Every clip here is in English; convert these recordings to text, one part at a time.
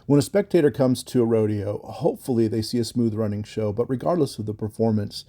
When a spectator comes to a rodeo, hopefully they see a smooth running show, but regardless of the performance,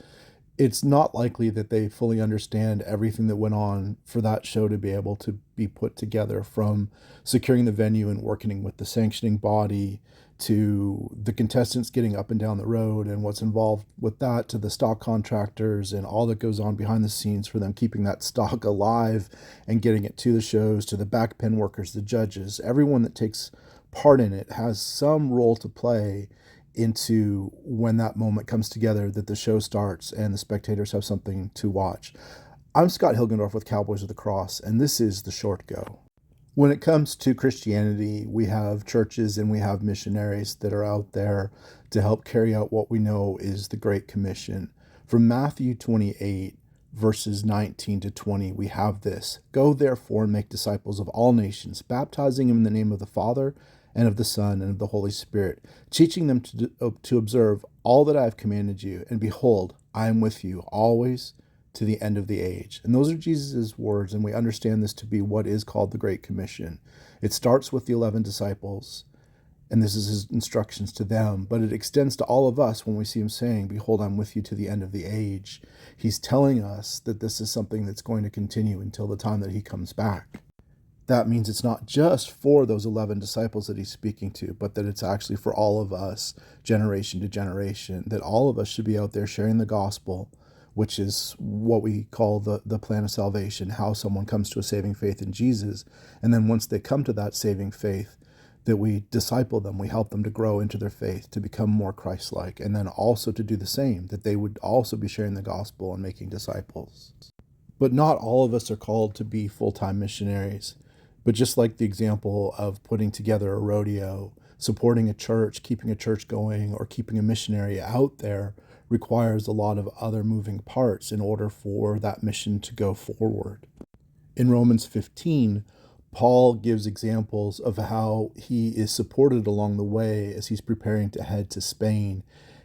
it's not likely that they fully understand everything that went on for that show to be able to be put together, from securing the venue and working with the sanctioning body to the contestants getting up and down the road and what's involved with that, to the stock contractors and all that goes on behind the scenes for them keeping that stock alive and getting it to the shows, to the back pen workers, the judges. Everyone that takes part in it has some role to play into when that moment comes together, that the show starts and the spectators have something to watch. I'm Scott Hilgendorf with Cowboys of the Cross, and this is The Short Go. When it comes to Christianity, we have churches and we have missionaries that are out there to help carry out what we know is the Great Commission. From Matthew 28, verses 19 to 20, we have this: "Go therefore and make disciples of all nations, baptizing them in the name of the Father and of the Son and of the Holy Spirit, teaching them to observe all that I have commanded you. And behold, I am with you always to the end of the age." And those are Jesus' words, and we understand this to be what is called the Great Commission. It starts with the 11 disciples, and this is his instructions to them, but it extends to all of us when we see him saying, "Behold, I'm with you to the end of the age." He's telling us that this is something that's going to continue until the time that he comes back. That means it's not just for those 11 disciples that he's speaking to, but that it's actually for all of us, generation to generation, that all of us should be out there sharing the gospel, which is what we call the plan of salvation, how someone comes to a saving faith in Jesus. And then once they come to that saving faith, that we disciple them, we help them to grow into their faith, to become more Christ-like, and then also to do the same, that they would also be sharing the gospel and making disciples. But not all of us are called to be full-time missionaries. But just like the example of putting together a rodeo, supporting a church, keeping a church going, or keeping a missionary out there requires a lot of other moving parts in order for that mission to go forward. In Romans 15, Paul gives examples of how he is supported along the way as he's preparing to head to Spain,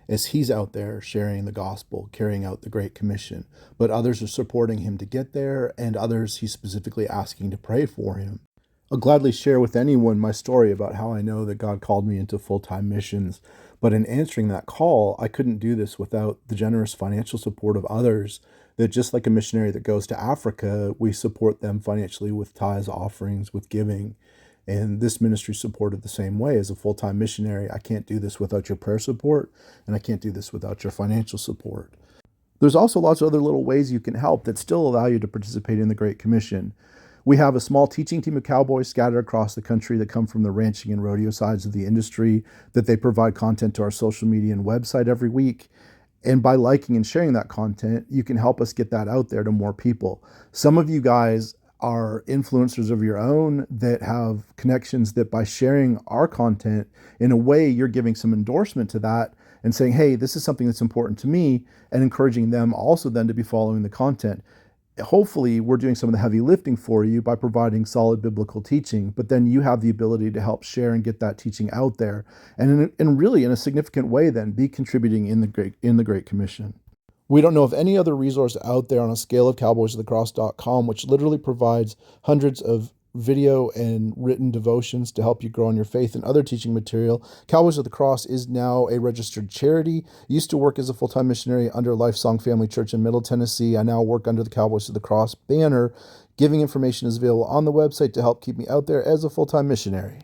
as he's out there sharing the gospel, carrying out the Great Commission. But others are supporting him to get there, and others he's specifically asking to pray for him. I'll gladly share with anyone my story about how I know that God called me into full-time missions. But in answering that call, I couldn't do this without the generous financial support of others, that just like a missionary that goes to Africa, we support them financially with tithes, offerings, with giving. And this ministry supported the same way. As a full-time missionary, I can't do this without your prayer support, and I can't do this without your financial support. There's also lots of other little ways you can help that still allow you to participate in the Great Commission. We have a small teaching team of cowboys scattered across the country that come from the ranching and rodeo sides of the industry, that they provide content to our social media and website every week. And by liking and sharing that content, you can help us get that out there to more people. Some of you guys are influencers of your own that have connections that by sharing our content, in a way, you're giving some endorsement to that and saying, hey, this is something that's important to me, and encouraging them also then to be following the content. Hopefully, we're doing some of the heavy lifting for you by providing solid biblical teaching, but then you have the ability to help share and get that teaching out there, and really in a significant way then be contributing in the Great Commission. We don't know of any other resource out there on a scale of cowboysofthecross.com, which literally provides hundreds of video and written devotions to help you grow in your faith and other teaching material. Cowboys of the Cross is now a registered charity. Used to work as a full-time missionary under Lifesong Family Church in Middle Tennessee. I now work under the Cowboys of the Cross banner. Giving information is available on the website to help keep me out there as a full-time missionary.